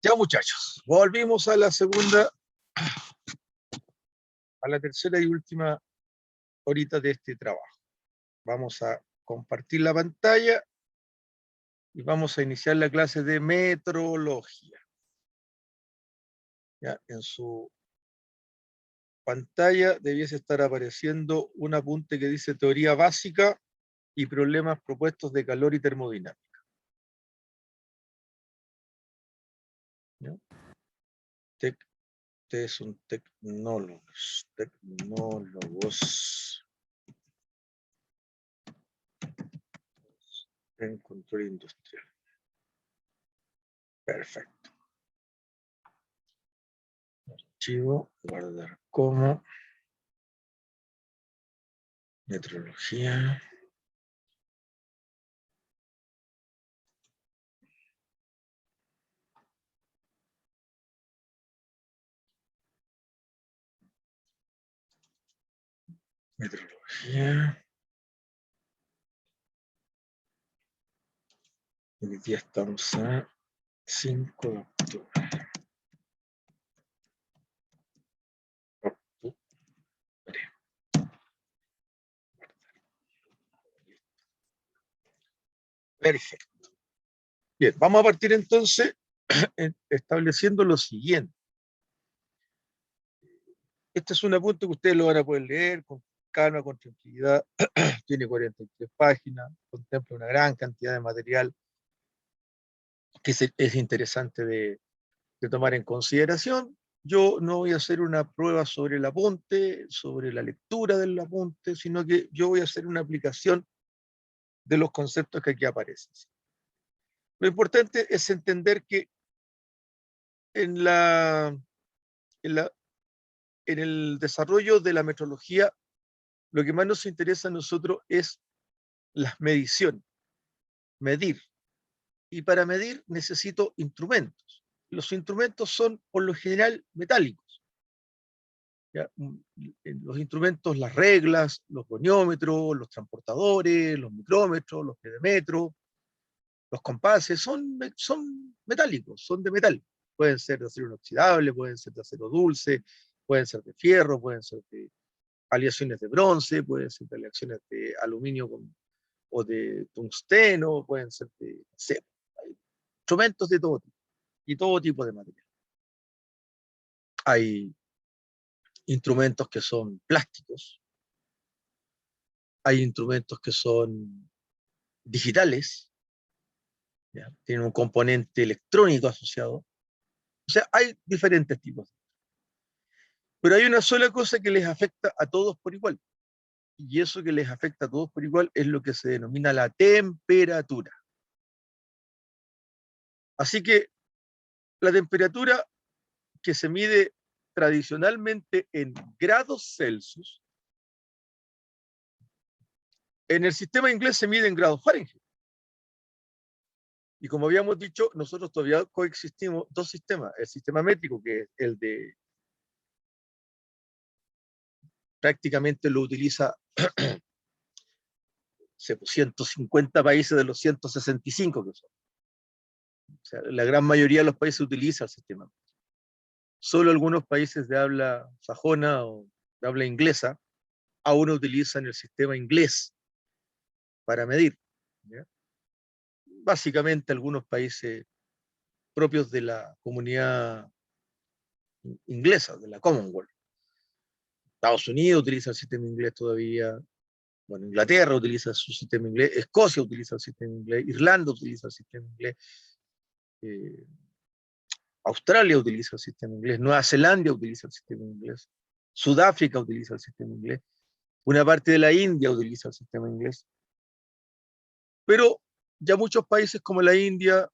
Ya, muchachos, volvimos a la segunda, a la tercera y última horita de este trabajo. Vamos a compartir la pantalla y vamos a iniciar la clase de metrología. Ya, en su pantalla debiese estar apareciendo un apunte que dice teoría básica y problemas propuestos de calor y termodinámica. ¿Ya? Ustedes son tecnólogos en control industrial. Perfecto. Archivo, guardar como metrología. Metrología. Hoy día estamos a 5 de octubre. Perfecto. Bien, vamos a partir entonces estableciendo lo siguiente. Este es un apunte que ustedes lo van a poder leer con calma, con tranquilidad. Tiene 43 páginas, contempla una gran cantidad de material que es interesante de tomar en consideración. Yo no voy a hacer una prueba sobre el apunte, sobre la lectura del apunte, sino que yo voy a hacer una aplicación de los conceptos que aquí aparecen. Lo importante es entender que en el desarrollo de la metrología, lo que más nos interesa a nosotros es las mediciones, medir. Y para medir necesito instrumentos. Los instrumentos son, por lo general, metálicos. ¿Ya? Los instrumentos, las reglas, los goniómetros, los transportadores, los micrómetros, los perímetros, los compases, son metálicos, son de metal. Pueden ser de acero inoxidable, pueden ser de acero dulce, pueden ser de fierro, pueden ser de aleaciones de bronce, pueden ser de aleaciones de aluminio o de tungsteno, pueden ser de acero. Hay instrumentos de todo tipo y todo tipo de material. Hay instrumentos que son plásticos, hay instrumentos que son digitales, ¿ya? Tienen un componente electrónico asociado. O sea, hay diferentes tipos. Pero hay una sola cosa que les afecta a todos por igual. Y eso que les afecta a todos por igual es lo que se denomina la temperatura. Así que la temperatura que se mide tradicionalmente en grados Celsius, en el sistema inglés se mide en grados Fahrenheit. Y como habíamos dicho, nosotros todavía coexistimos dos sistemas. El sistema métrico, que es el de prácticamente lo utiliza 150 países de los 165 que son. O sea, la gran mayoría de los países utiliza el sistema. Solo algunos países de habla sajona o de habla inglesa aún utilizan el sistema inglés para medir, ¿ya? Básicamente algunos países propios de la comunidad inglesa, de la Commonwealth. Estados Unidos utiliza el sistema inglés todavía, bueno, Inglaterra utiliza su sistema inglés, Escocia utiliza el sistema inglés, Irlanda utiliza el sistema inglés, Australia utiliza el sistema inglés, Nueva Zelanda utiliza el sistema inglés, Sudáfrica utiliza el sistema inglés, una parte de la India utiliza el sistema inglés. Pero ya muchos países como la India,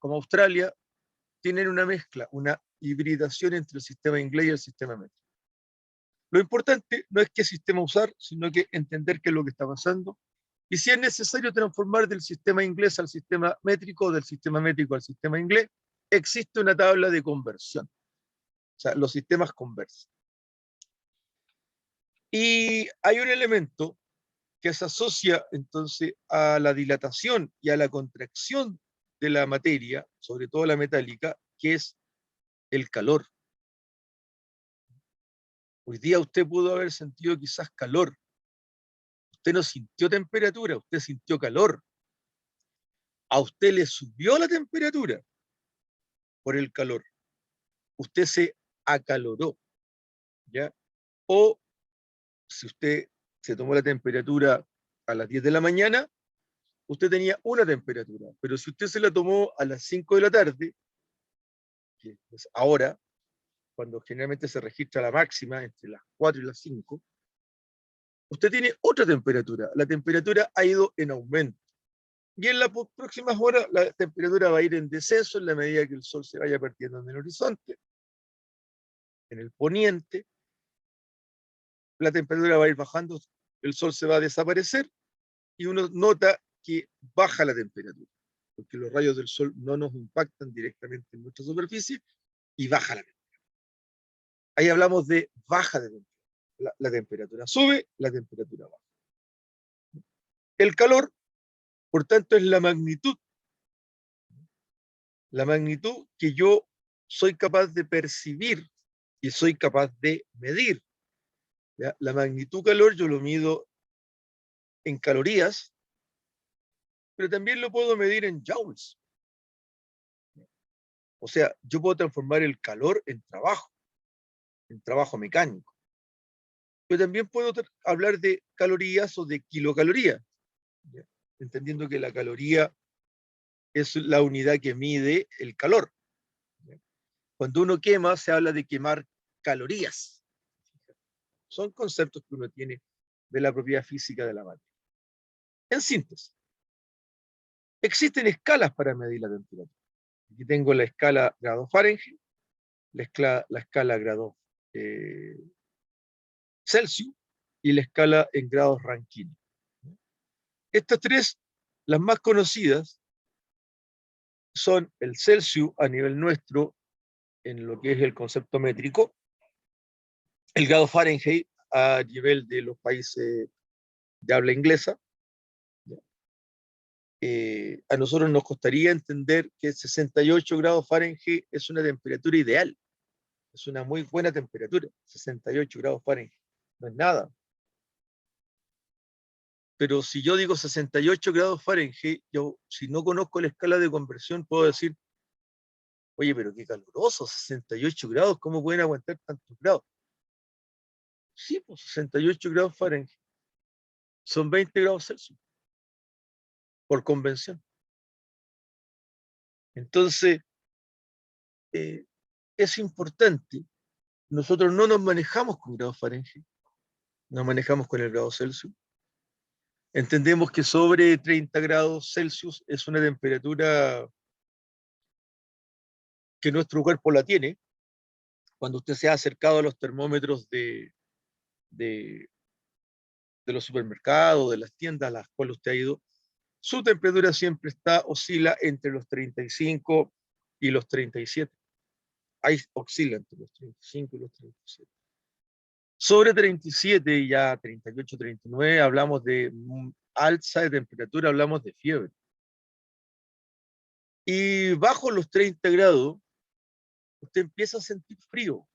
como Australia, tienen una mezcla, una hibridación entre el sistema inglés y el sistema métrico. Lo importante no es qué sistema usar, sino que entender qué es lo que está pasando y si es necesario transformar del sistema inglés al sistema métrico o del sistema métrico al sistema inglés, existe una tabla de conversión. O sea, los sistemas conversan. Y hay un elemento que se asocia entonces a la dilatación y a la contracción de la materia, sobre todo la metálica, qué es el calor. Hoy día usted pudo haber sentido quizás calor. Usted no sintió temperatura, usted sintió calor. A usted le subió la temperatura por el calor. Usted se acaloró, ¿ya? O si usted se tomó la temperatura a las 10 de la mañana, usted tenía una temperatura. Pero si usted se la tomó a las 5 de la tarde, que es ahora, cuando generalmente se registra la máxima entre las 4 y las 5, usted tiene otra temperatura. La temperatura ha ido en aumento. Y en las próximas horas la temperatura va a ir en descenso en la medida que el sol se vaya perdiendo en el horizonte, en el poniente. La temperatura va a ir bajando, el sol se va a desaparecer y uno nota que baja la temperatura, porque los rayos del sol no nos impactan directamente en nuestra superficie y baja la temperatura. Ahí hablamos de baja de temperatura. La temperatura sube, la temperatura baja. El calor, por tanto, es la magnitud que yo soy capaz de percibir y soy capaz de medir. ¿Ya? La magnitud calor yo lo mido en calorías, pero también lo puedo medir en joules. O sea, yo puedo transformar el calor en trabajo mecánico. Pero también puedo hablar de calorías o de kilocalorías, ¿ya? Entendiendo que la caloría es la unidad que mide el calor, ¿ya? Cuando uno quema, se habla de quemar calorías. Son conceptos que uno tiene de la propiedad física de la materia. En síntesis, existen escalas para medir la temperatura. Aquí tengo la escala grado Fahrenheit, la escala grado Celsius y la escala en grados Rankine. Estas tres, las más conocidas, son el Celsius a nivel nuestro, en lo que es el concepto métrico, el grado Fahrenheit a nivel de los países de habla inglesa. A nosotros nos costaría entender que 68 grados Fahrenheit es una temperatura ideal, es una muy buena temperatura, 68 grados Fahrenheit, no es nada. Pero si yo digo 68 grados Fahrenheit, yo si no conozco la escala de conversión puedo decir, oye, pero qué caluroso, 68 grados, ¿cómo pueden aguantar tantos grados? Sí, pues 68 grados Fahrenheit son 20 grados Celsius, por convención. Entonces, es importante, nosotros no nos manejamos con grados Fahrenheit, nos manejamos con el grado Celsius. Entendemos que sobre 30 grados Celsius es una temperatura que nuestro cuerpo la tiene. Cuando usted se ha acercado a los termómetros de los supermercados, de las tiendas a las cuales usted ha ido, su temperatura siempre oscila entre los 35 y los 37. Ahí oscila entre los 35 y los 37. Sobre 37 y ya 38, 39, hablamos de alza de temperatura, hablamos de fiebre. Y bajo los 30 grados, usted empieza a sentir frío.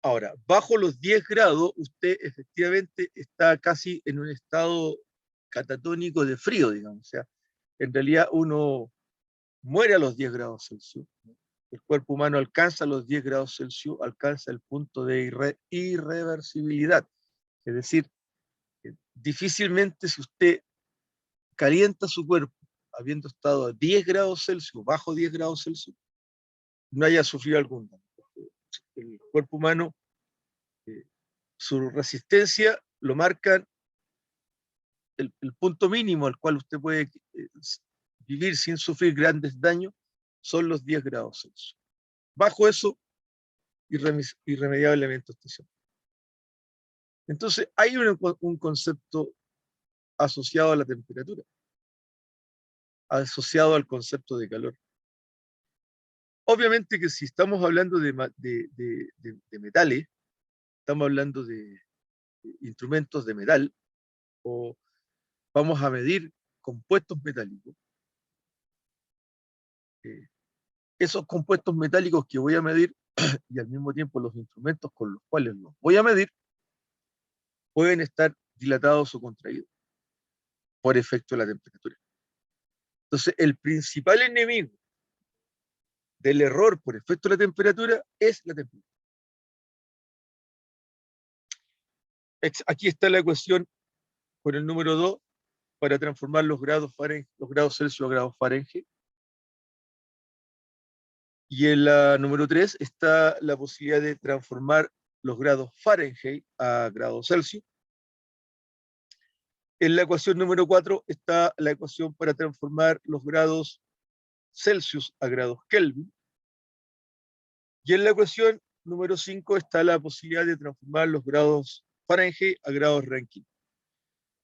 Ahora, bajo los 10 grados, usted efectivamente está casi en un estado catatónico de frío, digamos. O sea, en realidad uno muere a los 10 grados Celsius. El cuerpo humano alcanza los 10 grados Celsius, alcanza el punto de irreversibilidad. Es decir, difícilmente si usted calienta su cuerpo habiendo estado a 10 grados Celsius, bajo 10 grados Celsius, no haya sufrido algún daño. El cuerpo humano, su resistencia lo marca el punto mínimo al cual usted puede vivir sin sufrir grandes daños, son los 10 grados Celsius. Bajo eso, irremediablemente estación. Entonces, hay un concepto asociado a la temperatura, asociado al concepto de calor. Obviamente que si estamos hablando de metales, estamos hablando de instrumentos de metal, o vamos a medir compuestos metálicos, esos compuestos metálicos que voy a medir y al mismo tiempo los instrumentos con los cuales los voy a medir pueden estar dilatados o contraídos por efecto de la temperatura. Entonces, el principal enemigo del error por efecto de la temperatura es la temperatura. Aquí está la ecuación con el número 2 para transformar los grados Fahrenheit, los grados Celsius a grados Fahrenheit. Y en la número 3 está la posibilidad de transformar los grados Fahrenheit a grados Celsius. En la ecuación número 4 está la ecuación para transformar los grados Celsius a grados Kelvin. Y en la ecuación número 5 está la posibilidad de transformar los grados Fahrenheit a grados Rankine.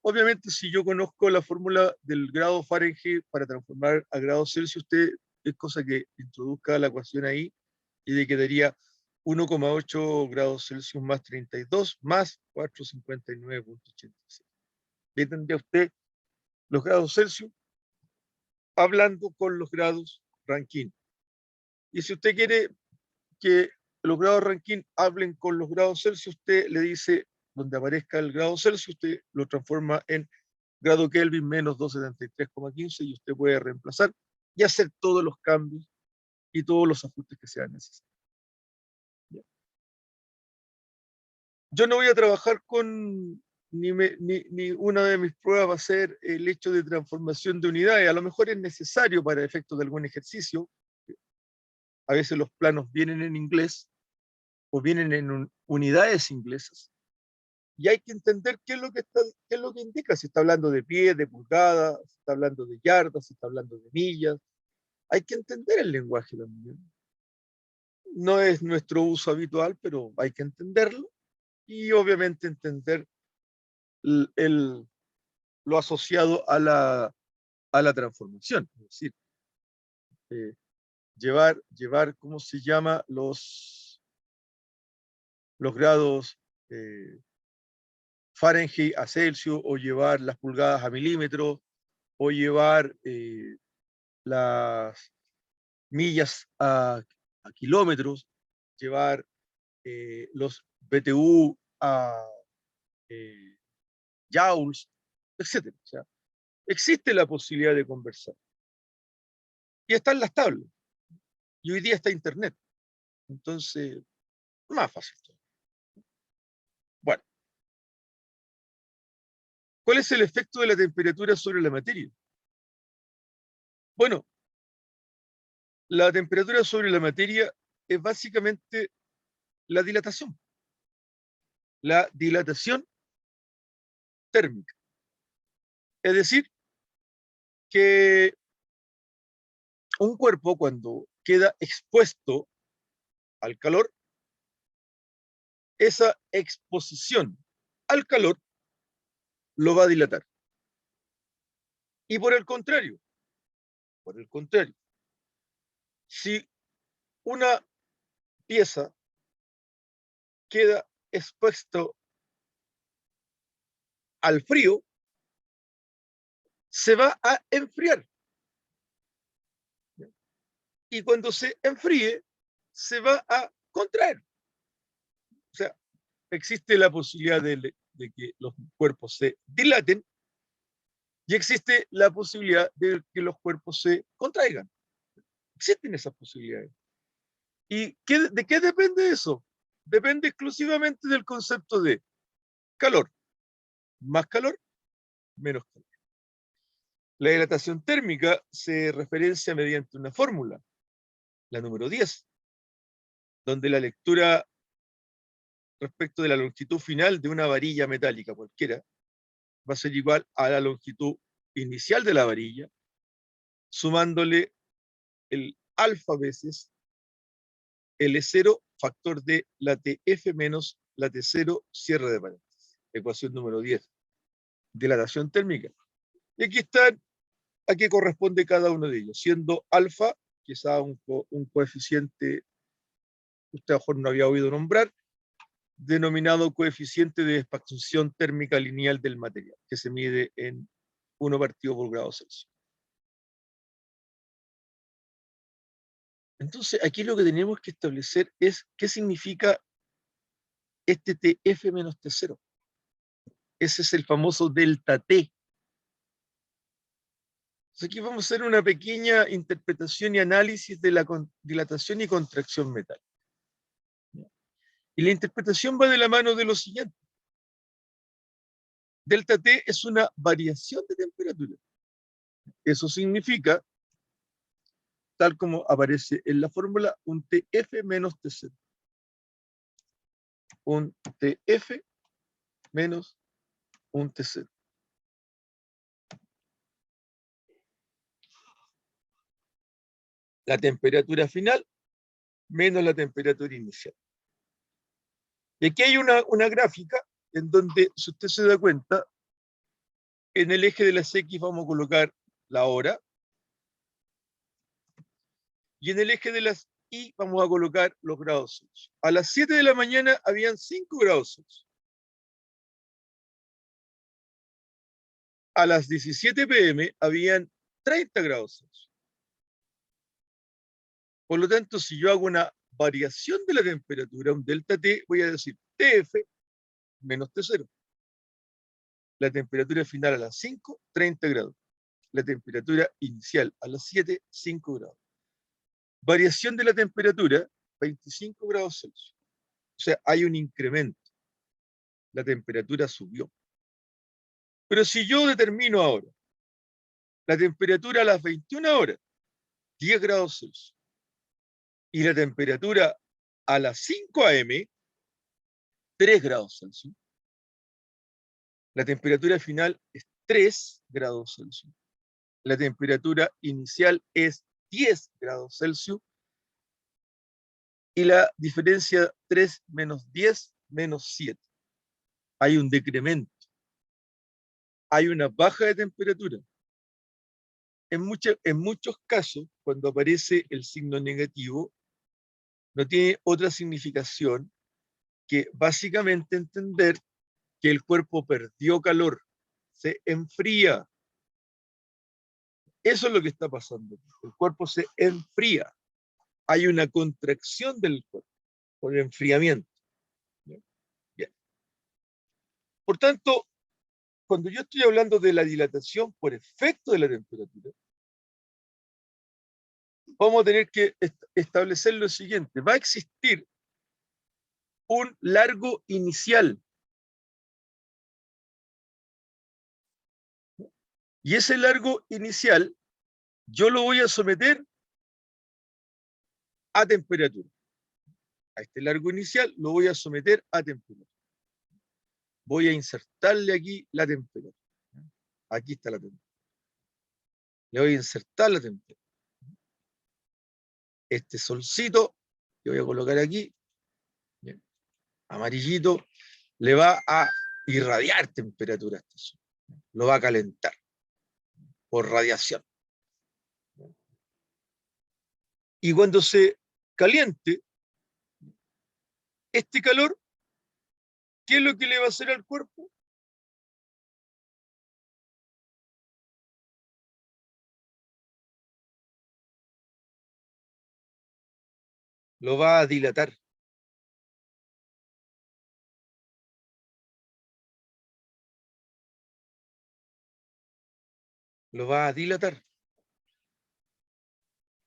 Obviamente, si yo conozco la fórmula del grado Fahrenheit para transformar a grados Celsius, usted es cosa que introduzca la ecuación ahí y le quedaría 1,8 grados Celsius más 32 más 459,86. Ahí tendría usted los grados Celsius hablando con los grados Rankine. Y si usted quiere que los grados Rankine hablen con los grados Celsius, usted le dice, donde aparezca el grado Celsius, usted lo transforma en grado Kelvin menos 273,15 y usted puede reemplazar y hacer todos los cambios y todos los ajustes que sean necesarios. Yo no voy a trabajar con, ni una de mis pruebas va a ser el hecho de transformación de unidades. A lo mejor es necesario para efectos de algún ejercicio. A veces los planos vienen en inglés o vienen en unidades inglesas. Y hay que entender qué es lo que indica, si está hablando de pies, de pulgadas, si está hablando de yardas, si está hablando de millas. Hay que entender el lenguaje también. No es nuestro uso habitual, pero hay que entenderlo y obviamente entender lo asociado a la transformación. Es decir, eh, llevar, ¿cómo se llama? Los grados Fahrenheit a Celsius, o llevar las pulgadas a milímetros, o llevar las millas a kilómetros, llevar los BTU a joules, etc. O sea, existe la posibilidad de conversar. Y están las tablas. Y hoy día está Internet. Entonces, más fácil. Bueno, ¿cuál es el efecto de la temperatura sobre la materia? Bueno, la temperatura sobre la materia es básicamente la dilatación. La dilatación térmica. Es decir, que un cuerpo cuando queda expuesto al calor, esa exposición al calor lo va a dilatar. Y por el contrario, si una pieza queda expuesto al frío, se va a enfriar. Y cuando se enfríe, se va a contraer. O sea, existe la posibilidad de que los cuerpos se dilaten y existe la posibilidad de que los cuerpos se contraigan. Existen esas posibilidades. ¿Y de qué depende eso? Depende exclusivamente del concepto de calor. Más calor, menos calor. La dilatación térmica se referencia mediante una fórmula, la número 10, donde la lectura respecto de la longitud final de una varilla metálica cualquiera va a ser igual a la longitud inicial de la varilla, sumándole el alfa veces L0 factor de la TF menos la T0 cierre de paréntesis. Ecuación número 10. Dilatación térmica. Y aquí están a qué corresponde cada uno de ellos, siendo alfa, quizá un coeficiente que usted a lo mejor no había oído nombrar, denominado coeficiente de expansión térmica lineal del material, que se mide en 1 partido por grado Celsius. Entonces, aquí lo que tenemos que establecer es qué significa este TF menos T0. Ese es el famoso delta T. Entonces, aquí vamos a hacer una pequeña interpretación y análisis de la dilatación y contracción metálica. Y la interpretación va de la mano de lo siguiente. Delta T es una variación de temperatura. Eso significa, tal como aparece en la fórmula, un TF menos T0. Un TF menos un T0. La temperatura final menos la temperatura inicial. Y aquí hay una gráfica en donde, si usted se da cuenta, en el eje de las X vamos a colocar la hora, y en el eje de las Y vamos a colocar los grados Celsius. A las 7 de la mañana habían 5 grados Celsius. A las 17 pm habían 30 grados Celsius. Por lo tanto, si yo hago una variación de la temperatura, un delta T, voy a decir TF menos T0. La temperatura final a las 5, 30 grados. La temperatura inicial a las 7, 5 grados. Variación de la temperatura, 25 grados Celsius. O sea, hay un incremento. La temperatura subió. Pero si yo determino ahora la temperatura a las 21 horas, 10 grados Celsius, y la temperatura a las 5 a.m., 3 grados Celsius, la temperatura final es 3 grados Celsius. La temperatura inicial es 10 grados Celsius, y la diferencia 3 menos 10 menos 7. Hay un decremento. Hay una baja de temperatura. En muchos casos, cuando aparece el signo negativo, no tiene otra significación que básicamente entender que el cuerpo perdió calor, se enfría. Eso es lo que está pasando. El cuerpo se enfría. Hay una contracción del cuerpo por enfriamiento. Bien. Por tanto, cuando yo estoy hablando de la dilatación por efecto de la temperatura, vamos a tener que establecer lo siguiente. Va a existir un largo inicial. Y ese largo inicial yo lo voy a someter a temperatura. A este largo inicial lo voy a someter a temperatura. Voy a insertarle aquí la temperatura. Aquí está la temperatura. Le voy a insertar la temperatura. Este solcito que voy a colocar aquí, bien, amarillito, le va a irradiar temperatura a este sol. Lo va a calentar por radiación. Y cuando se caliente, este calor, ¿qué es lo que le va a hacer al cuerpo? Lo va a dilatar. Lo va a dilatar.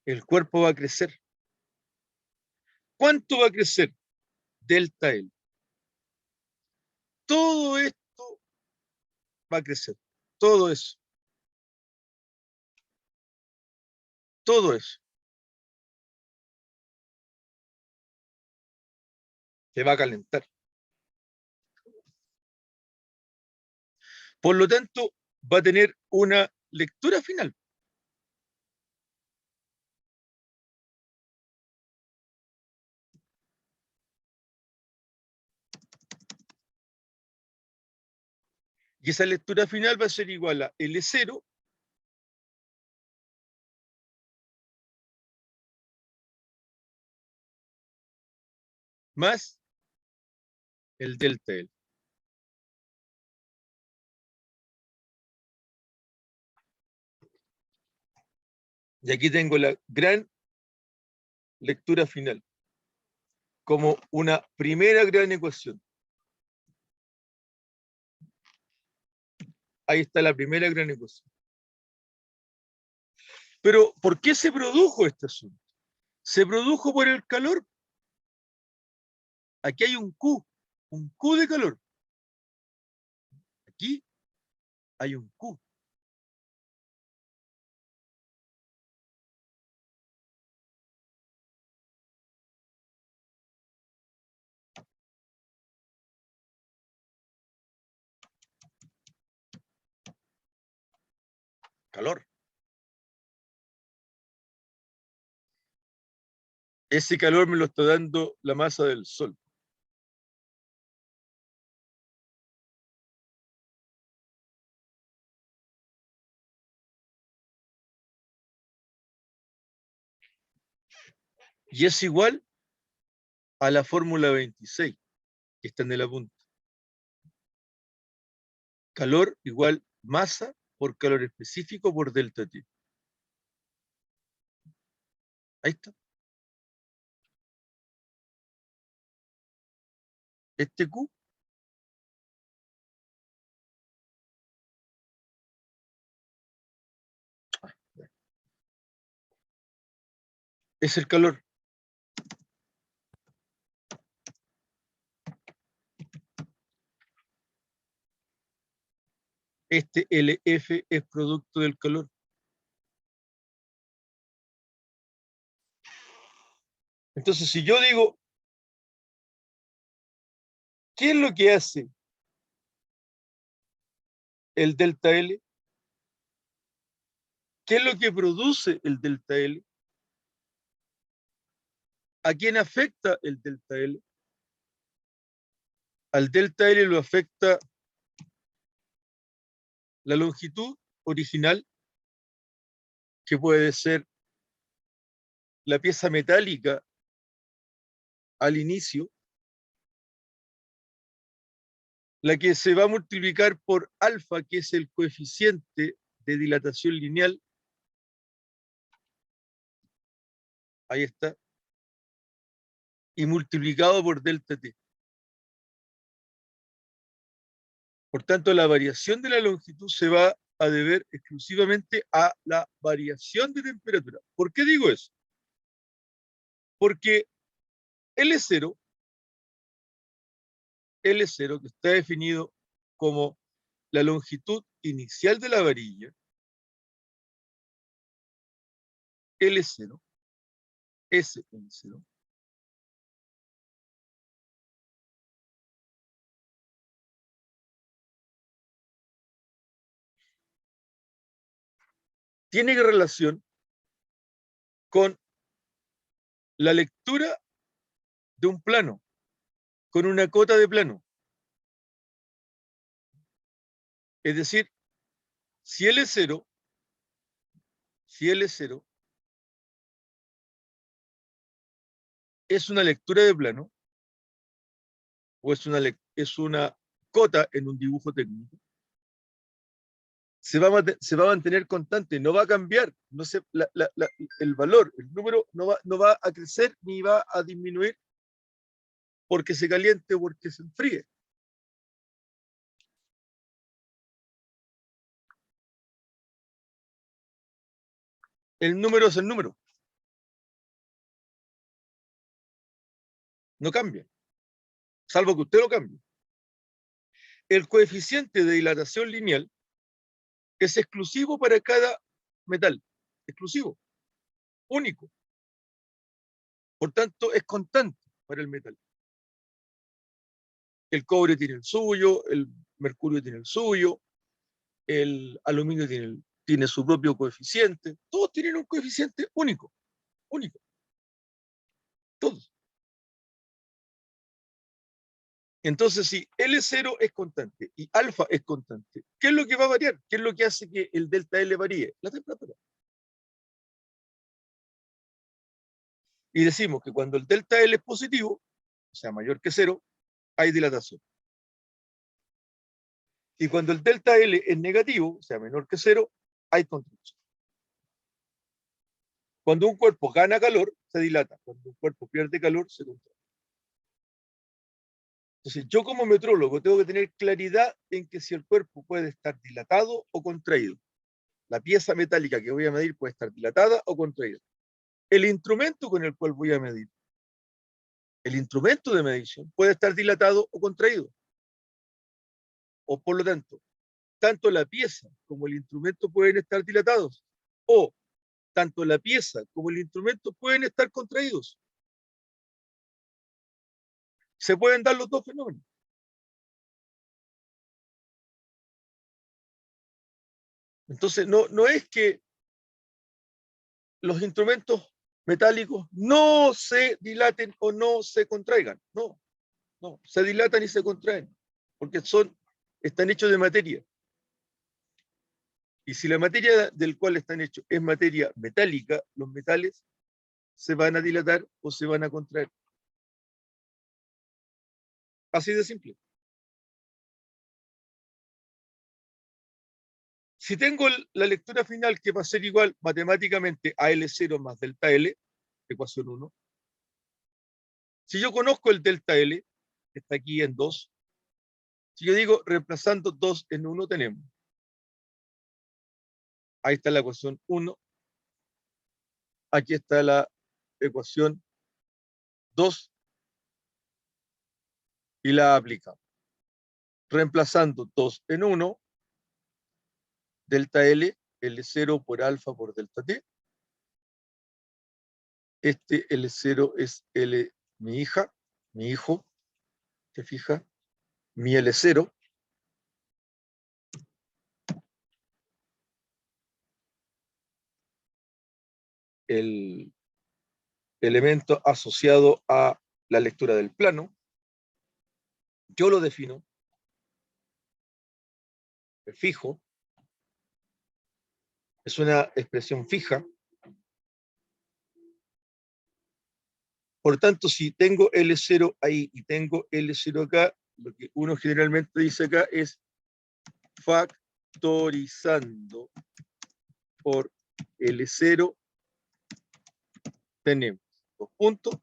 El cuerpo va a crecer. ¿Cuánto va a crecer? Delta L. Todo esto va a crecer. Todo eso. Todo eso. Se va a calentar. Por lo tanto, va a tener una lectura final. Y esa lectura final va a ser igual a L0 más el delta L. Y aquí tengo la gran lectura final, como una primera gran ecuación. Ahí está la primera gran ecuación. Pero, ¿por qué se produjo este asunto? Se produjo por el calor. Aquí hay un Q de calor. Aquí hay un Q. Calor. Ese calor me lo está dando la masa del Sol. Y es igual a la fórmula 26, que está en el apunte. Calor igual masa por calor específico por delta T. Ahí está. Este Q es el calor. Este LF es producto del calor. Entonces, si yo digo, ¿qué es lo que hace el delta L? ¿Qué es lo que produce el delta L? ¿A quién afecta el delta L? Al delta L lo afecta la longitud original, que puede ser la pieza metálica al inicio, la que se va a multiplicar por alfa, que es el coeficiente de dilatación lineal. Ahí está. Y multiplicado por delta T. Por tanto, la variación de la longitud se va a deber exclusivamente a la variación de temperatura. ¿Por qué digo eso? Porque L0, que está definido como la longitud inicial de la varilla, L0, SL0, tiene relación con la lectura de un plano, con una cota de plano. Es decir, si L0 es una lectura de plano, o es una cota en un dibujo técnico, se va a mantener constante, no va a cambiar, no se, el valor, el número no va a crecer ni va a disminuir porque se caliente o porque se enfríe. El número es el número. No cambia, salvo que usted lo cambie. El coeficiente de dilatación lineal es exclusivo para cada metal, exclusivo, único. Por tanto, es constante para el metal. El cobre tiene el suyo, el mercurio tiene el suyo, el aluminio tiene su propio coeficiente. Todos tienen un coeficiente único, único. Todos. Entonces, si L0 es constante y alfa es constante, ¿qué es lo que va a variar? ¿Qué es lo que hace que el delta L varíe? La temperatura. Y decimos que cuando el delta L es positivo, o sea, mayor que cero, hay dilatación. Y cuando el delta L es negativo, o sea, menor que cero, hay contracción. Cuando un cuerpo gana calor, se dilata. Cuando un cuerpo pierde calor, se contrae. Entonces, yo como metrólogo tengo que tener claridad en que si el cuerpo puede estar dilatado o contraído. La pieza metálica que voy a medir puede estar dilatada o contraída. El instrumento con el cual voy a medir, el instrumento de medición, puede estar dilatado o contraído. O por lo tanto la pieza como el instrumento pueden estar dilatados. O tanto la pieza como el instrumento pueden estar contraídos. Se pueden dar los dos fenómenos. Entonces, no es que los instrumentos metálicos no se dilaten o no se contraigan. No, se dilatan y se contraen, porque están hechos de materia. Y si la materia del cual están hechos es materia metálica, los metales se van a dilatar o se van a contraer. Así de simple. Si tengo la lectura final que va a ser igual matemáticamente a L0 más delta L, ecuación 1, si yo conozco el delta L, que está aquí en 2, si yo digo reemplazando 2 en 1 tenemos, ahí está la ecuación 1, aquí está la ecuación 2 y la aplicamos. Reemplazando 2 en 1, delta L, L0 por alfa por delta T. Este L0 es L, mi hija, mi hijo, ¿te fijas? Mi L0. El elemento asociado a la lectura del plano. Yo lo defino, fijo, es una expresión fija. Por tanto, si tengo L0 ahí y tengo L0 acá, lo que uno generalmente dice acá es factorizando por L0 tenemos 2 puntos.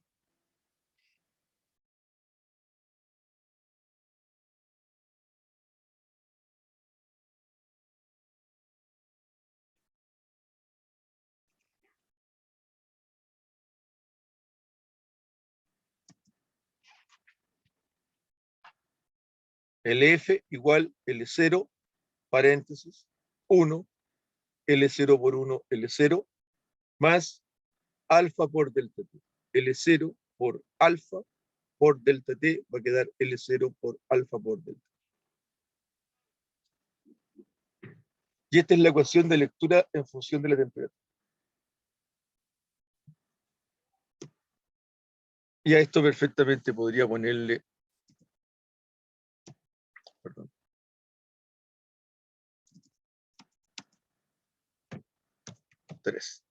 LF igual L0, paréntesis, 1, L0 por 1, L0, más alfa por delta T. L0 por alfa por delta T va a quedar L0 por alfa por delta. Y esta es la ecuación de lectura en función de la temperatura. Y a esto perfectamente podría ponerle, perdón, tres.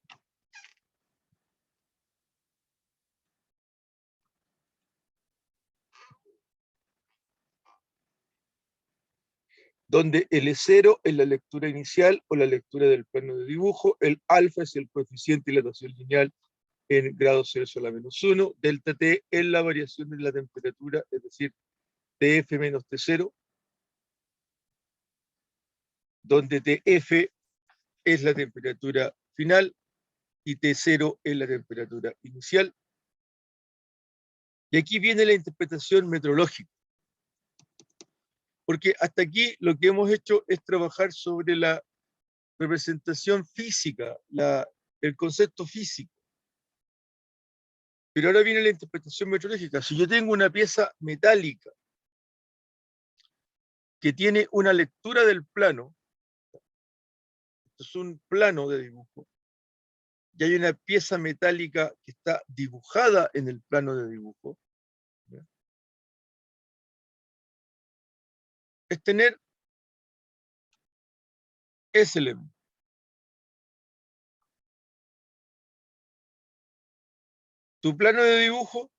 Donde L0 es la lectura inicial o la lectura del plano de dibujo, el alfa es el coeficiente de dilatación lineal en grados Celsius a la menos 1, delta T es la variación de la temperatura, es decir, TF menos T0, donde TF es la temperatura final y T0 es la temperatura inicial. Y aquí viene la interpretación metrológica. Porque hasta aquí lo que hemos hecho es trabajar sobre la representación física, el concepto físico. Pero ahora viene la interpretación metrológica. Si yo tengo una pieza metálica que tiene una lectura del plano, esto es un plano de dibujo, y hay una pieza metálica que está dibujada en el plano de dibujo, ¿ya? Es tener ese elemento. Tu plano de dibujo,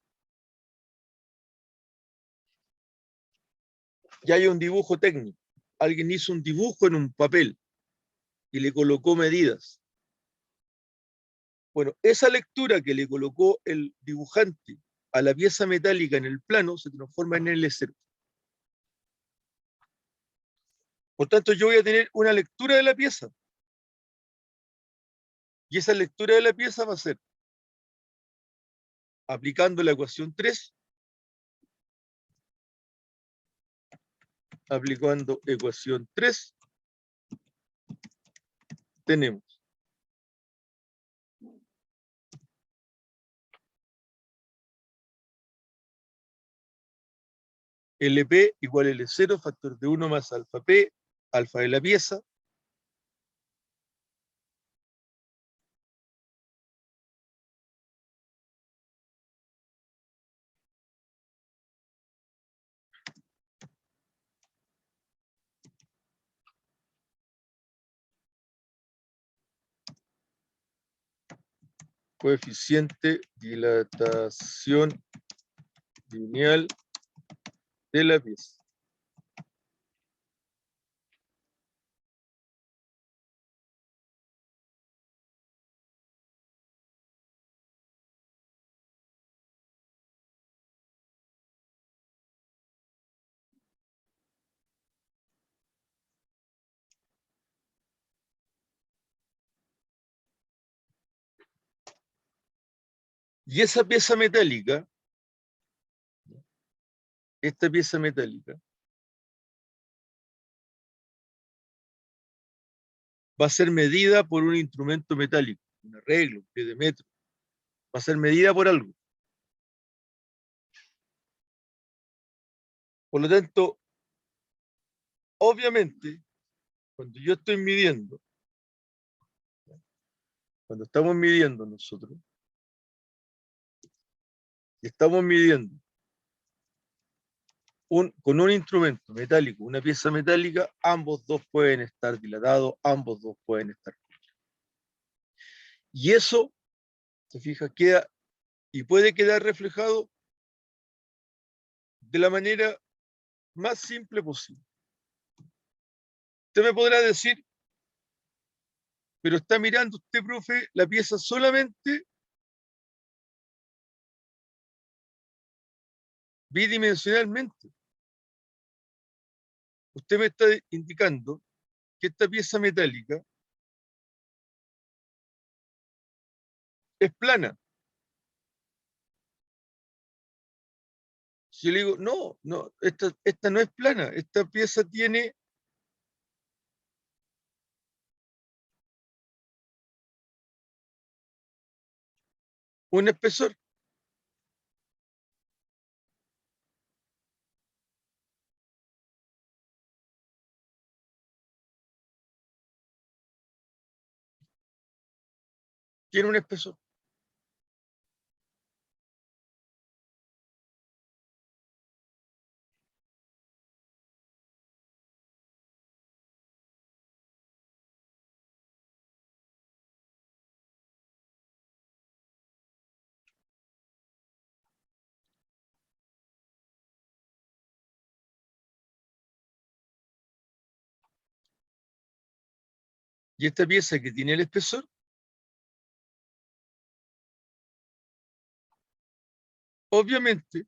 ya hay un dibujo técnico. Alguien hizo un dibujo en un papel y le colocó medidas. Bueno, esa lectura que le colocó el dibujante a la pieza metálica en el plano se transforma en L0. Por tanto, yo voy a tener una lectura de la pieza. Y esa lectura de la pieza va a ser aplicando la ecuación 3, aplicando ecuación 3, tenemos LP igual a L0, factor de 1 más alfa P, alfa de la pieza, coeficiente dilatación lineal de la pieza. Y esa pieza metálica, esta pieza metálica, va a ser medida por un instrumento metálico, un arreglo, un pie de metro. Va a ser medida por algo. Por lo tanto, obviamente, cuando yo estoy midiendo, cuando estamos midiendo nosotros, y estamos midiendo con un instrumento metálico, una pieza metálica, ambos dos pueden estar dilatados, ambos dos pueden estar. Y eso, se fija, queda y puede quedar reflejado de la manera más simple posible. Usted me podrá decir, pero está mirando usted, profe, la pieza solamente bidimensionalmente. Usted me está indicando que esta pieza metálica es plana. Si yo le digo, no, no, esta no es plana, esta pieza tiene un espesor. Tiene un espesor. Y esta pieza que tiene el espesor, obviamente,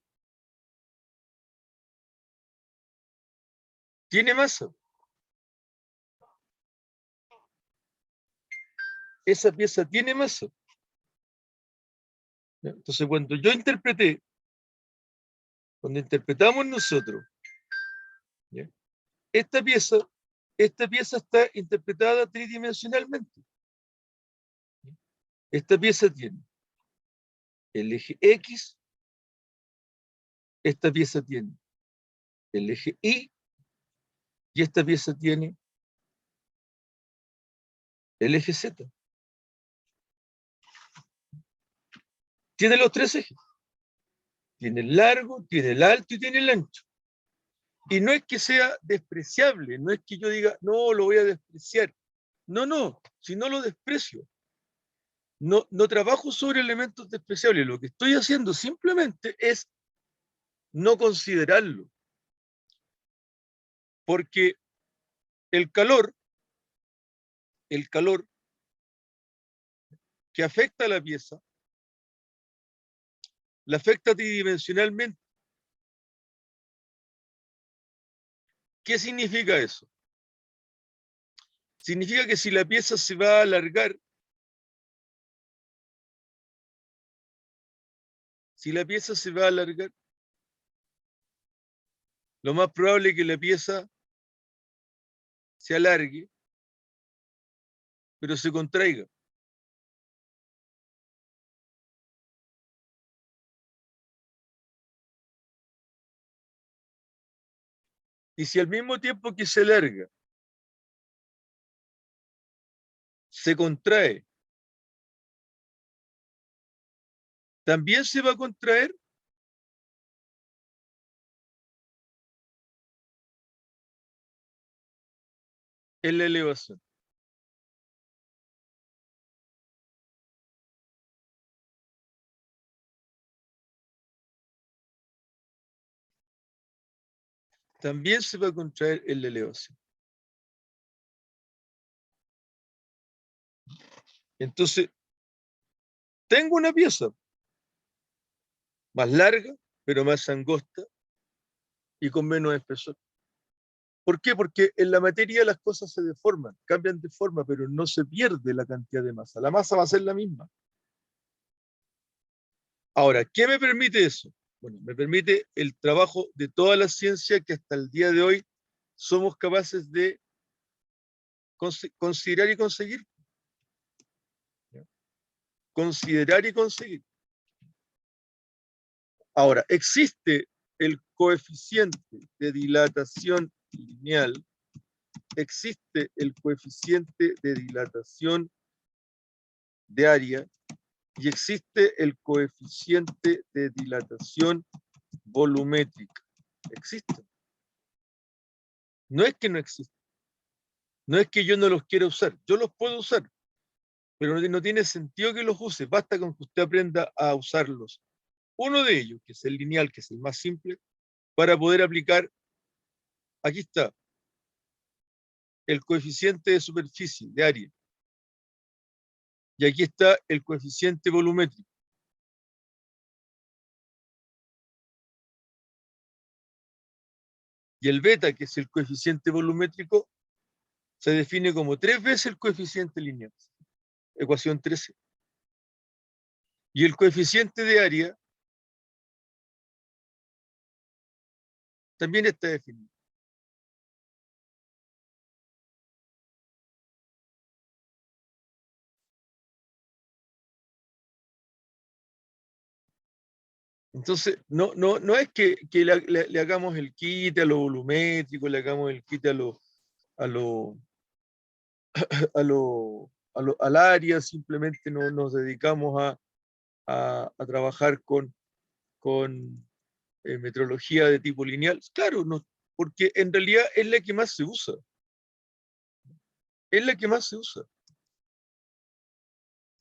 tiene masa. Esa pieza tiene masa. ¿Ya? Entonces, cuando interpretamos nosotros, ¿ya? Esta pieza está interpretada tridimensionalmente. Esta pieza tiene el eje X, esta pieza tiene el eje Y, y esta pieza tiene el eje Z. Tiene los tres ejes. Tiene el largo, tiene el alto y tiene el ancho. Y no es que sea despreciable, no es que yo diga, no, lo voy a despreciar. No, no, si no lo desprecio. No, no trabajo sobre elementos despreciables. Lo que estoy haciendo simplemente es no considerarlo. Porque el calor que afecta a la pieza, la afecta tridimensionalmente. ¿Qué significa eso? Significa que si la pieza se va a alargar, lo más probable es que la pieza se alargue, pero se contraiga. Y si al mismo tiempo que se alarga, se contrae, también se va a contraer, en la elevación. También se va a contraer en la elevación. Entonces, tengo una pieza más larga, pero más angosta y con menos espesor. ¿Por qué? Porque en la materia las cosas se deforman, cambian de forma, pero no se pierde la cantidad de masa. La masa va a ser la misma. Ahora, ¿qué me permite eso? Bueno, me permite el trabajo de toda la ciencia que hasta el día de hoy somos capaces de considerar y conseguir. Considerar y conseguir. Ahora, existe el coeficiente de dilatación lineal, existe el coeficiente de dilatación de área y existe el coeficiente de dilatación volumétrica. Existe. No es que no exista. No es que yo no los quiera usar. Yo los puedo usar. Pero no tiene sentido que los use. Basta con que usted aprenda a usarlos. Uno de ellos, que es el lineal, que es el más simple, para poder aplicar, aquí está, el coeficiente de superficie, de área. Y aquí está el coeficiente volumétrico. Y el beta, que es el coeficiente volumétrico, se define como 3 veces el coeficiente lineal. Ecuación 13. Y el coeficiente de área también está definido. Entonces, no es que le hagamos el quite a lo volumétrico, le hagamos el quite a lo, al área, simplemente no nos dedicamos a trabajar con metrología de tipo lineal. Claro, no, porque en realidad es la que más se usa. Es la que más se usa.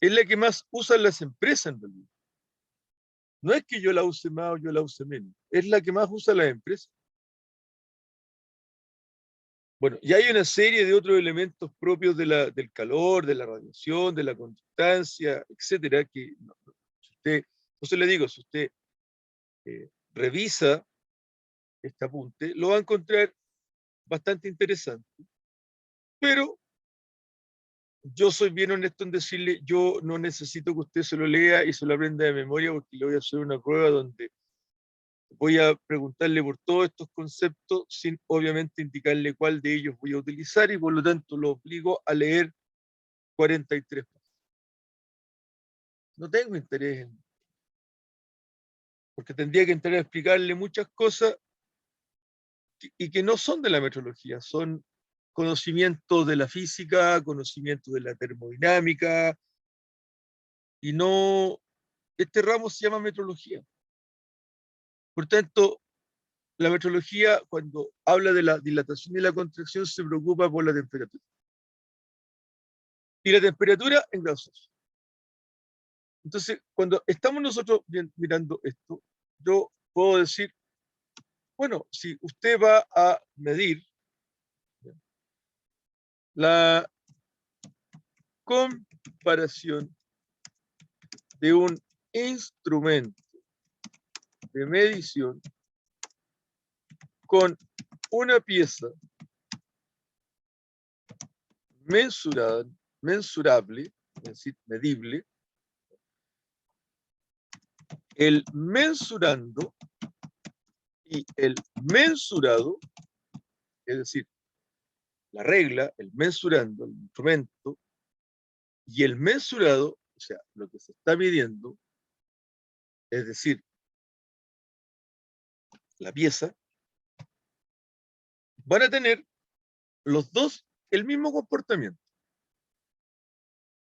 Es la que más usan las empresas en realidad. No es que yo la use más o yo la use menos. Es la que más usa las empresas. Bueno, y hay una serie de otros elementos propios del calor, de la radiación, de la conductancia, etcétera, que si usted, entonces le digo, si usted revisa este apunte, lo va a encontrar bastante interesante. Pero yo soy bien honesto en decirle, yo no necesito que usted se lo lea y se lo aprenda de memoria porque le voy a hacer una prueba donde voy a preguntarle por todos estos conceptos sin obviamente indicarle cuál de ellos voy a utilizar y por lo tanto lo obligo a leer 43 páginas. No tengo interés en, porque tendría que entrar a explicarle muchas cosas y que no son de la metrología, son conocimientos de la física, conocimientos de la termodinámica, y no, este ramo se llama metrología. Por tanto, la metrología, cuando habla de la dilatación y la contracción, se preocupa por la temperatura. Y la temperatura en grados Celsius. Entonces, cuando estamos nosotros mirando esto, yo puedo decir, bueno, si usted va a medir la comparación de un instrumento de medición con una pieza mensurable, es decir, medible, el mensurando y el mensurado, es decir, la regla, el mensurando, el instrumento, y el mensurado, o sea, lo que se está midiendo, es decir, la pieza, van a tener los dos el mismo comportamiento.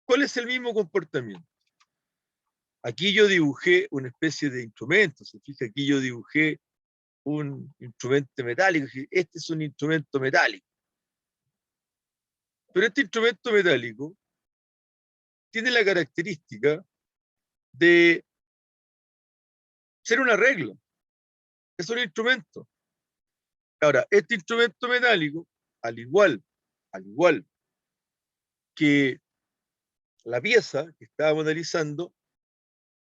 ¿Cuál es el mismo comportamiento? Aquí yo dibujé una especie de instrumento, se fija, aquí yo dibujé un instrumento metálico, este es un instrumento metálico. Pero este instrumento metálico tiene la característica de ser una regla, es un instrumento. Ahora, este instrumento metálico, al igual que la pieza que estábamos analizando,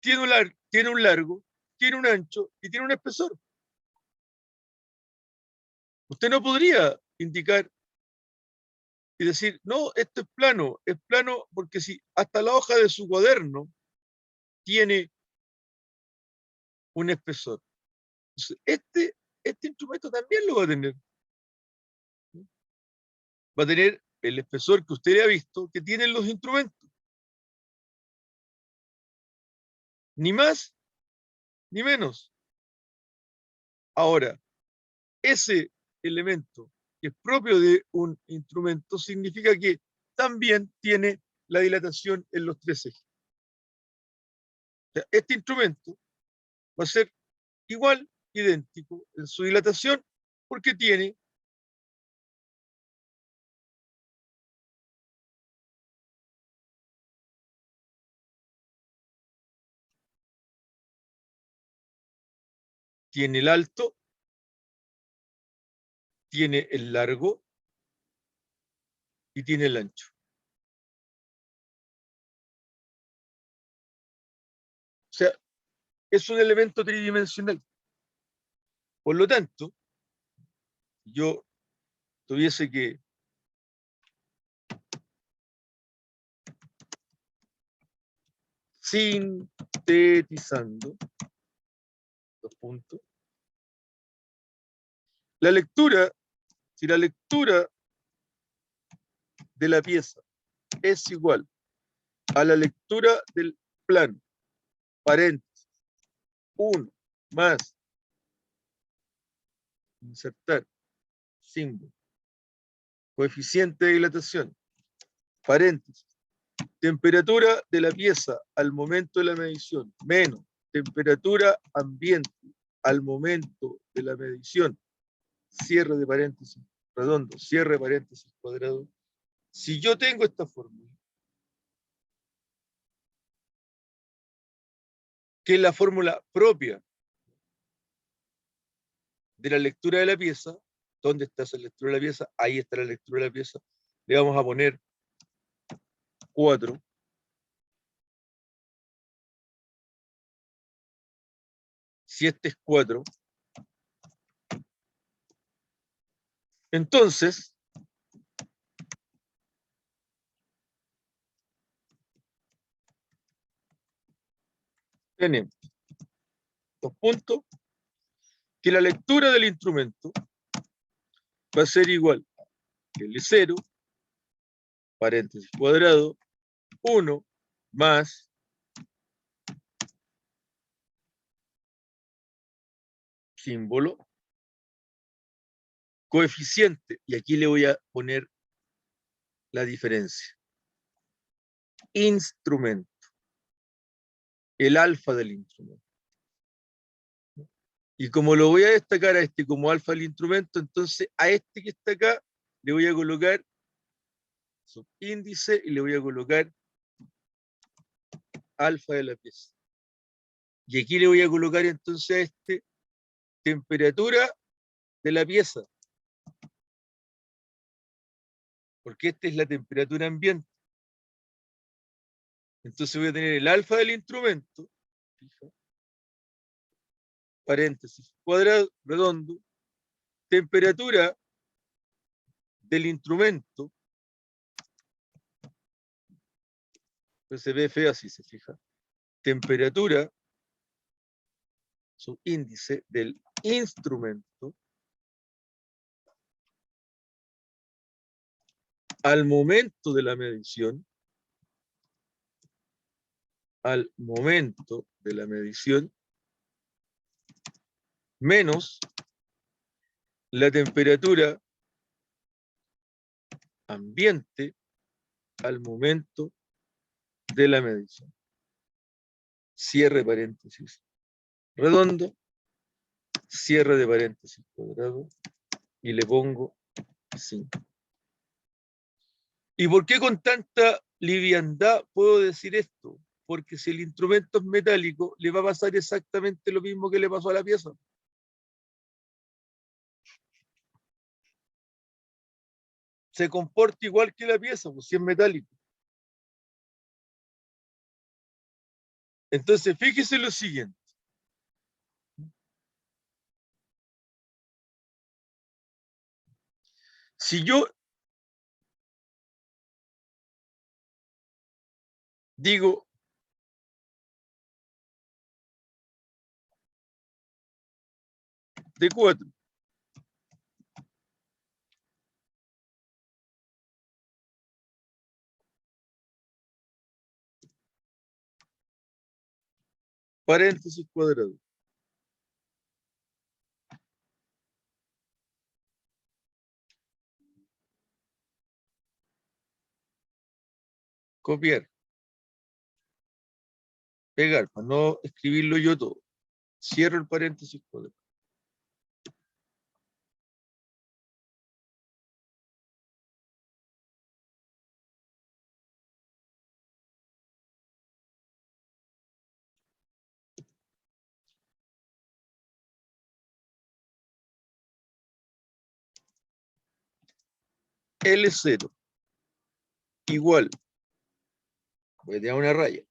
tiene un largo, tiene un ancho y tiene un espesor. Usted no podría indicar y decir, no, esto es plano porque si hasta la hoja de su cuaderno tiene un espesor. Entonces, este instrumento también lo va a tener. Va a tener el espesor que usted ha visto que tienen los instrumentos. Ni más ni menos. Ahora, ese elemento que es propio de un instrumento significa que también tiene la dilatación en los tres ejes. O sea, este instrumento va a ser igual, idéntico en su dilatación, porque tiene el alto, tiene el largo y tiene el ancho. O sea, es un elemento tridimensional. Por lo tanto, yo tuviese que sintetizando, dos puntos, la lectura, si la lectura de la pieza es igual a la lectura del plano, paréntesis, 1 más, insertar, símbolo, coeficiente de dilatación, paréntesis, temperatura de la pieza al momento de la medición, menos temperatura ambiente al momento de la medición, cierre de paréntesis redondo, cierre de paréntesis cuadrado. Si yo tengo esta fórmula, que es la fórmula propia de la lectura de la pieza, ¿dónde está esa lectura de la pieza? Ahí está la lectura de la pieza. Le vamos a poner 4. Si este es 4, entonces tenemos dos puntos, que la lectura del instrumento va a ser igual a L0, paréntesis cuadrado, 1 más símbolo, coeficiente, y aquí le voy a poner la diferencia. Instrumento, el alfa del instrumento. Y como lo voy a destacar a este como alfa del instrumento, entonces a este que está acá le voy a colocar subíndice y le voy a colocar alfa de la pieza. Y aquí le voy a colocar entonces a este temperatura de la pieza, porque esta es la temperatura ambiente. Entonces voy a tener el alfa del instrumento, fija, paréntesis, cuadrado, redondo, temperatura del instrumento, pues se ve feo así, se fija, temperatura, su índice del instrumento, al momento de la medición, menos la temperatura ambiente al momento de la medición. Cierre paréntesis redondo, cierre de paréntesis cuadrado, y le pongo 5. ¿Y por qué con tanta liviandad puedo decir esto? Porque si el instrumento es metálico, le va a pasar exactamente lo mismo que le pasó a la pieza. Se comporta igual que la pieza, pues si es metálico. Entonces, fíjese lo siguiente. Si yo digo de 4, paréntesis cuadrado, copiar, pegar, para no escribirlo yo todo. Cierro el paréntesis cuadrado. L0 igual, voy a tirar una raya,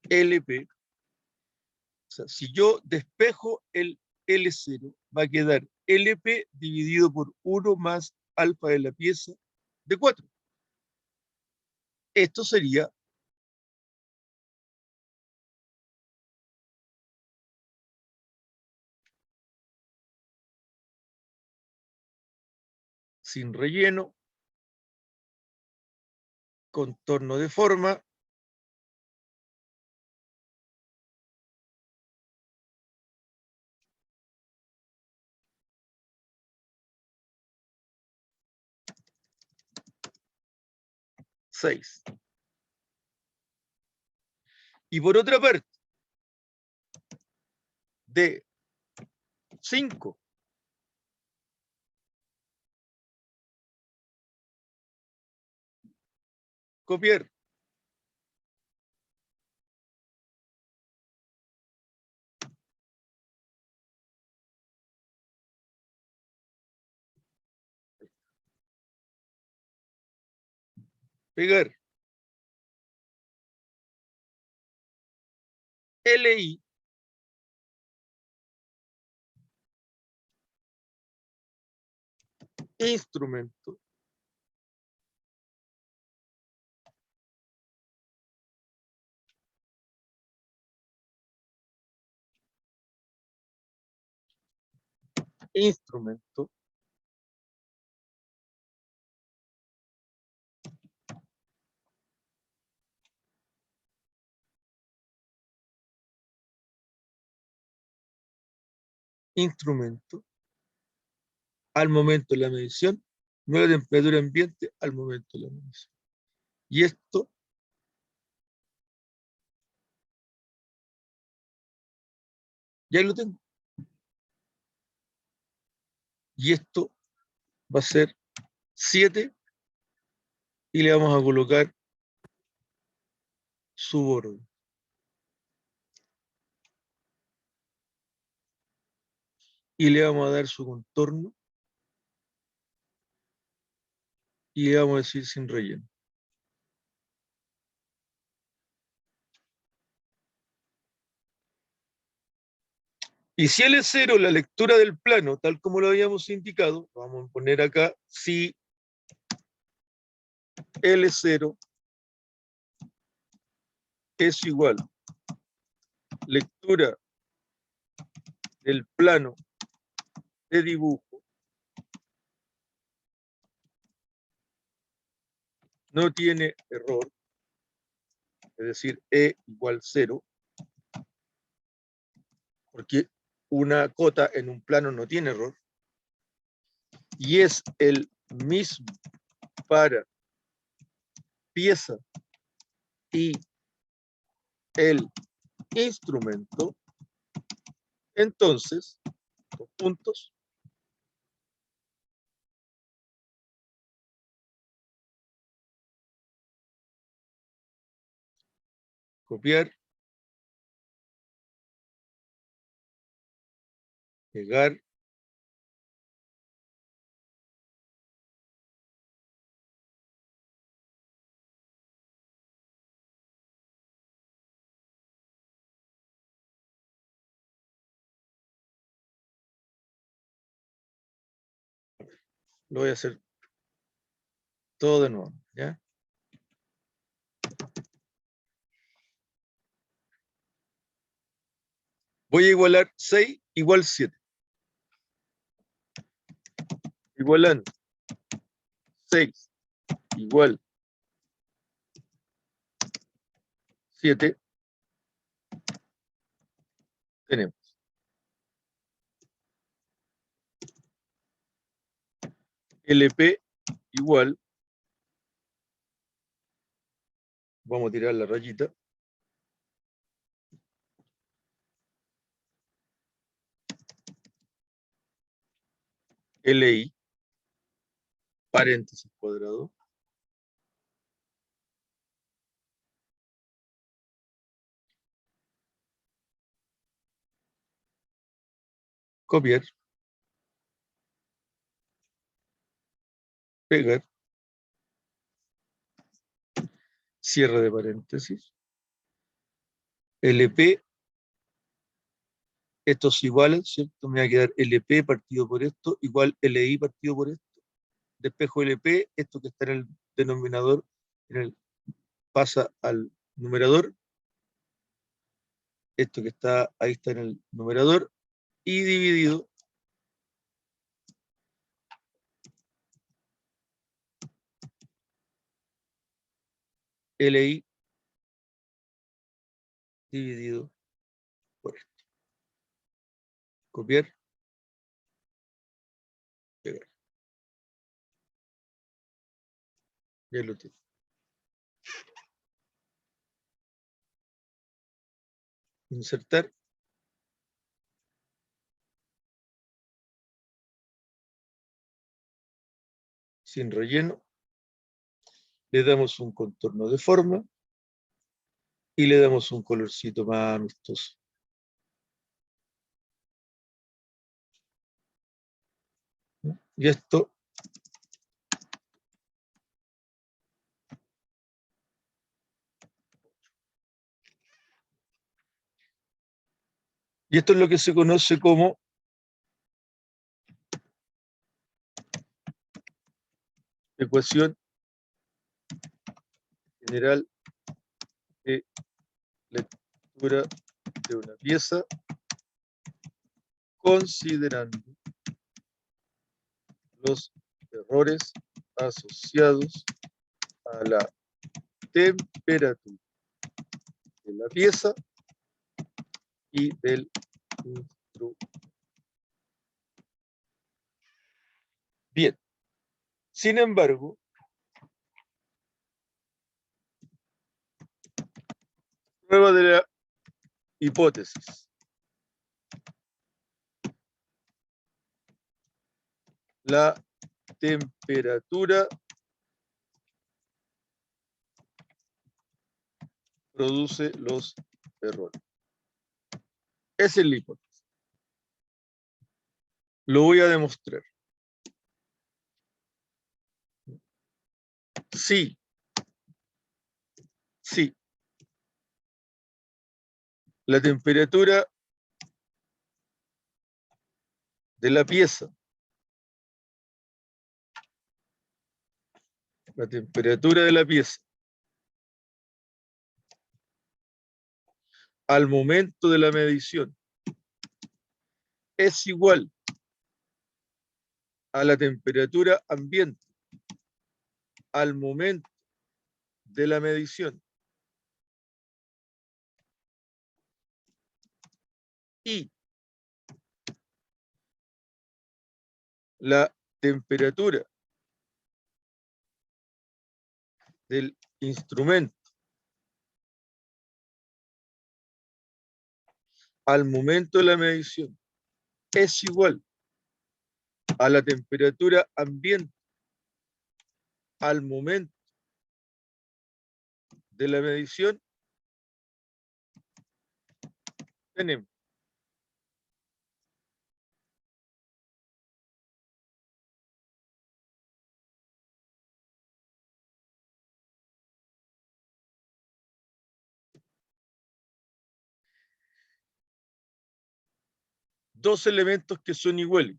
LP. O sea, si yo despejo el L0, va a quedar LP dividido por 1 más alfa de la pieza de 4. Esto sería sin relleno, contorno de forma, seis. Y por otra parte, de 5, copiar, pegar, LI, instrumento, instrumento, instrumento, al momento de la medición, no la temperatura ambiente al momento de la medición. Y esto ya lo tengo. Y esto va a ser 7 y le vamos a colocar su borde. y le vamos a dar su contorno y le vamos a decir sin relleno. Y si L0, la lectura del plano, tal como lo habíamos indicado, vamos a poner acá, si L0 es igual lectura del plano de dibujo, no tiene error, es decir, E igual 0, porque una cota en un plano no tiene error, y es el mismo para pieza y el instrumento, entonces, 2 puntos, copiar, pegar, lo voy a hacer todo de nuevo, ¿ya? Voy a igualar 6 igual 7. Igualando 6 igual 7, tenemos LP igual, vamos a tirar la rayita, LI, paréntesis cuadrado, copiar, pegar, cierre de paréntesis, LP, estos iguales, ¿cierto? Me va a quedar LP partido por esto, igual LI partido por esto. Despejo LP, esto que está en el denominador, pasa al numerador, esto que está ahí está en el numerador, y dividido LI dividido por esto. Copiar, pegar. Ya lo tengo. Insertar. Sin relleno. Le damos un contorno de forma y le damos un colorcito más amistoso. Y esto es lo que se conoce como ecuación general de lectura de una pieza, considerando los errores asociados a la temperatura de la pieza y del instrumento. Bien, sin embargo, prueba de la hipótesis. La temperatura produce los errores. Esa es la hipótesis. Lo voy a demostrar. Sí, sí. La temperatura de la pieza, la temperatura de la pieza al momento de la medición es igual a la temperatura ambiente al momento de la medición y la temperatura del instrumento al momento de la medición es igual a la temperatura ambiente al momento de la medición, tenemos dos elementos que son iguales.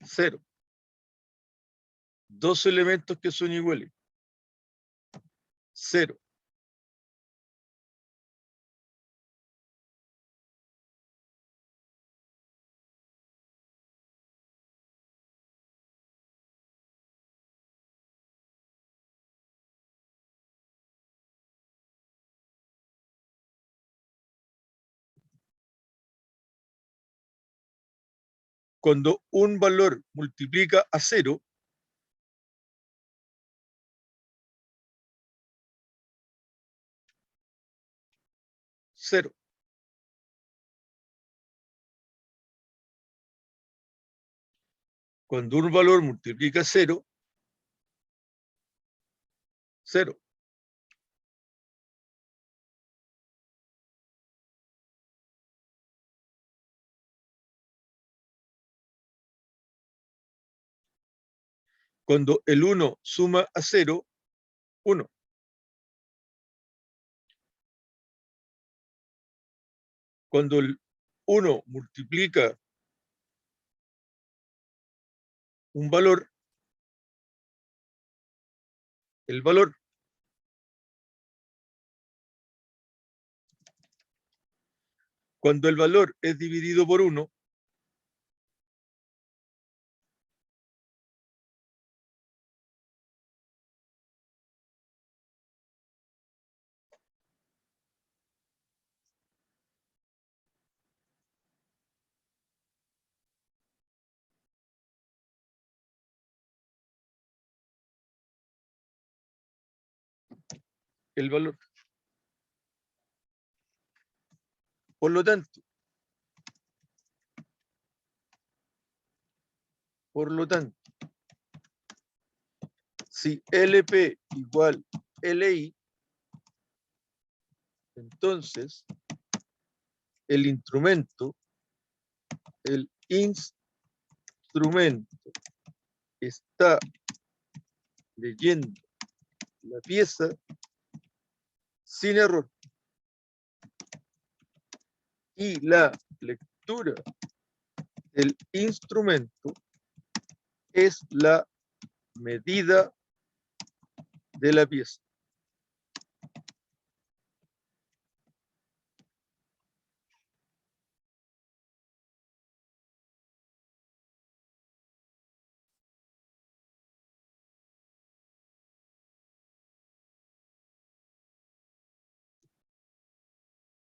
Cero. Dos elementos que son iguales. Cero. Cuando un valor multiplica a cero, cero. Cuando un valor multiplica cero, cero. Cuando el 1 suma a 0, 1. Cuando el 1 multiplica un valor, el valor. Cuando el valor es dividido por 1, el valor. Por lo tanto, si LP igual LI, entonces el instrumento está leyendo la pieza sin error. Y la lectura del instrumento es la medida de la pieza.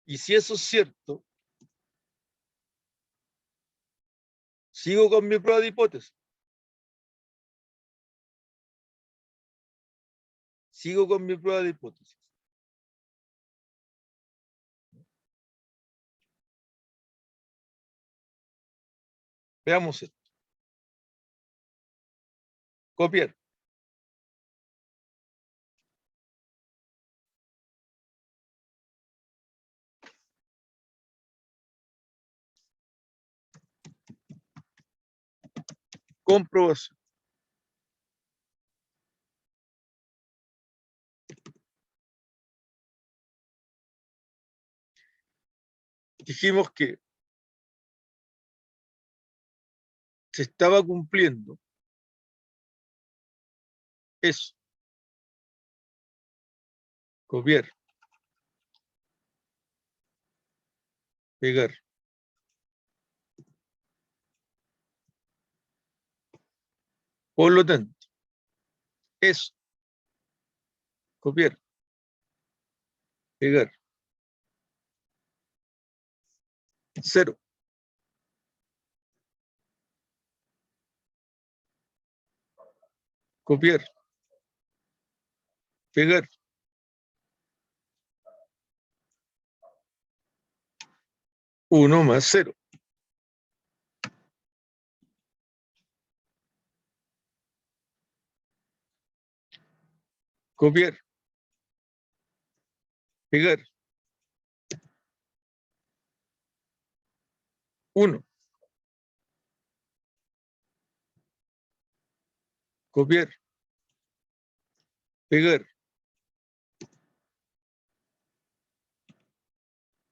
Y si eso es cierto, sigo con mi prueba de hipótesis. Sigo con mi prueba de hipótesis. Veamos esto. Copiar. Comprobación. Dijimos que se estaba cumpliendo eso. Copiar. Pegar. Por lo tanto, eso. Copiar. Pegar. 0. Copiar. Pegar. 1 más 0. Copiar. Pegar. 1. Copiar. Pegar.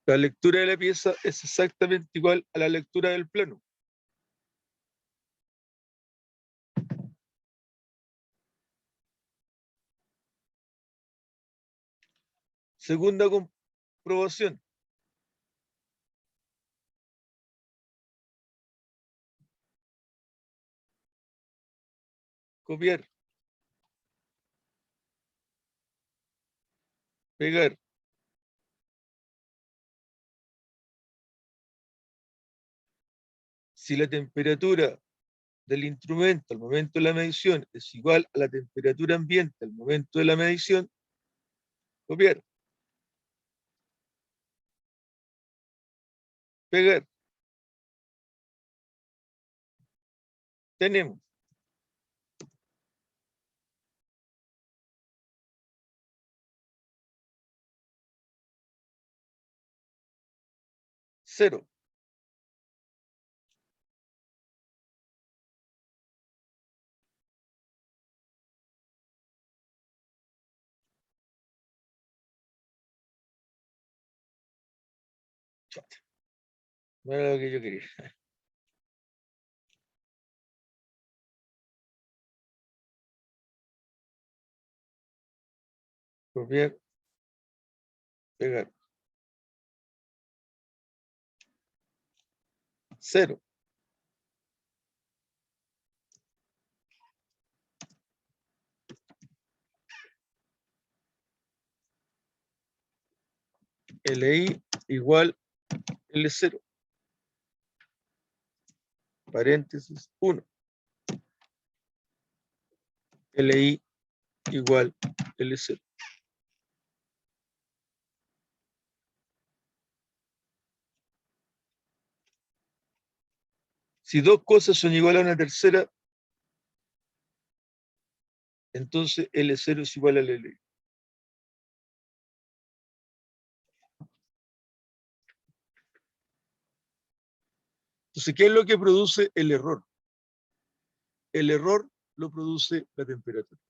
La lectura de la pieza es exactamente igual a la lectura del plano. Segunda comprobación. Copiar. Pegar. Si la temperatura del instrumento al momento de la medición es igual a la temperatura ambiente al momento de la medición, copiar. Pegar. Tenemos 0. No era lo que yo quería. Copiar. Pegar. 0. LI igual L0. Paréntesis 1. LI igual L0. Si dos cosas son iguales a una tercera, entonces L0 es igual a LI. Entonces, ¿qué es lo que produce el error? El error lo produce la temperatura.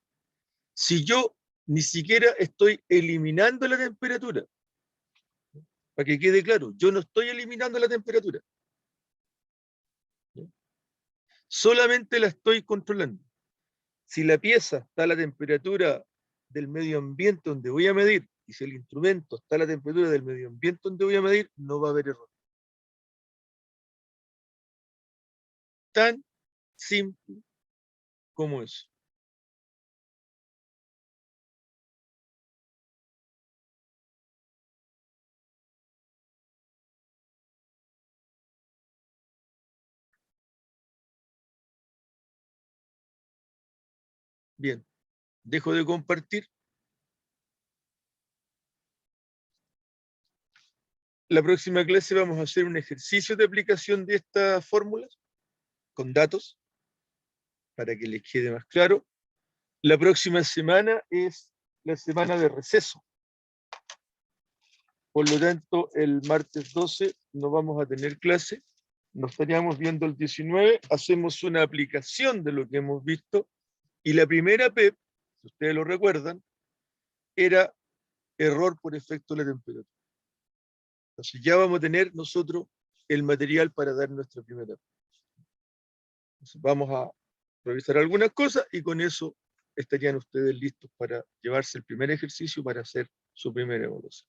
Si yo ni siquiera estoy eliminando la temperatura, para que quede claro, yo no estoy eliminando la temperatura, solamente la estoy controlando. Si la pieza está a la temperatura del medio ambiente donde voy a medir, y si el instrumento está a la temperatura del medio ambiente donde voy a medir, no va a haber error. Tan simple como eso. Bien, dejo de compartir. La próxima clase vamos a hacer un ejercicio de aplicación de estas fórmulas con datos. para que les quede más claro. La próxima semana es la semana de receso. Por lo tanto, el martes 12 no vamos a tener clase. Nos estaríamos viendo el 19. Hacemos una aplicación de lo que hemos visto. Y la primera PEP, si ustedes lo recuerdan, era error por efecto de la temperatura. Entonces ya vamos a tener nosotros el material para dar nuestra primera PEP. Entonces vamos a revisar algunas cosas y con eso estarían ustedes listos para llevarse el primer ejercicio para hacer su primera evaluación.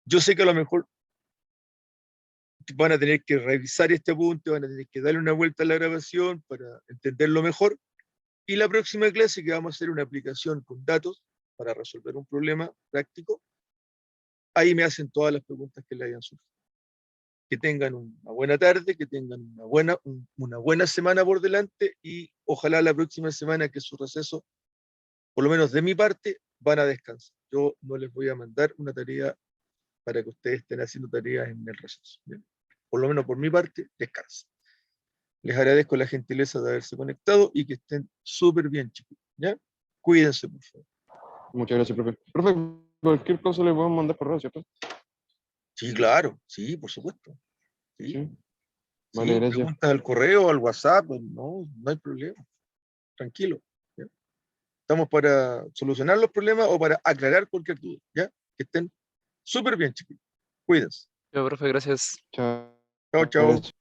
Yo sé que a lo mejor van a tener que revisar este apunte, van a tener que darle una vuelta a la grabación para entenderlo mejor. Y la próxima clase que vamos a hacer una aplicación con datos para resolver un problema práctico, ahí me hacen todas las preguntas que le hayan surgido. Que tengan una buena tarde, que tengan una buena semana por delante y ojalá la próxima semana que es su receso, por lo menos de mi parte, van a descansar. Yo no les voy a mandar una tarea para que ustedes estén haciendo tareas en el receso. ¿Bien? Por lo menos por mi parte, descansen. Les agradezco la gentileza de haberse conectado y que estén súper bien, chicos. ¿Ya? Cuídense, por favor. Muchas gracias, profe. Profe, cualquier cosa le podemos mandar correo, ¿cierto? Sí, claro, sí, por supuesto. Sí, Sí. sí, Vale, gracias. preguntas al correo, al WhatsApp, no hay problema. Tranquilo. ¿Ya? Estamos para solucionar los problemas o para aclarar cualquier duda. ¿Ya? Que estén súper bien, chicos. Cuídense. Yo, profe, gracias. Chao. Chao, chao. Gracias.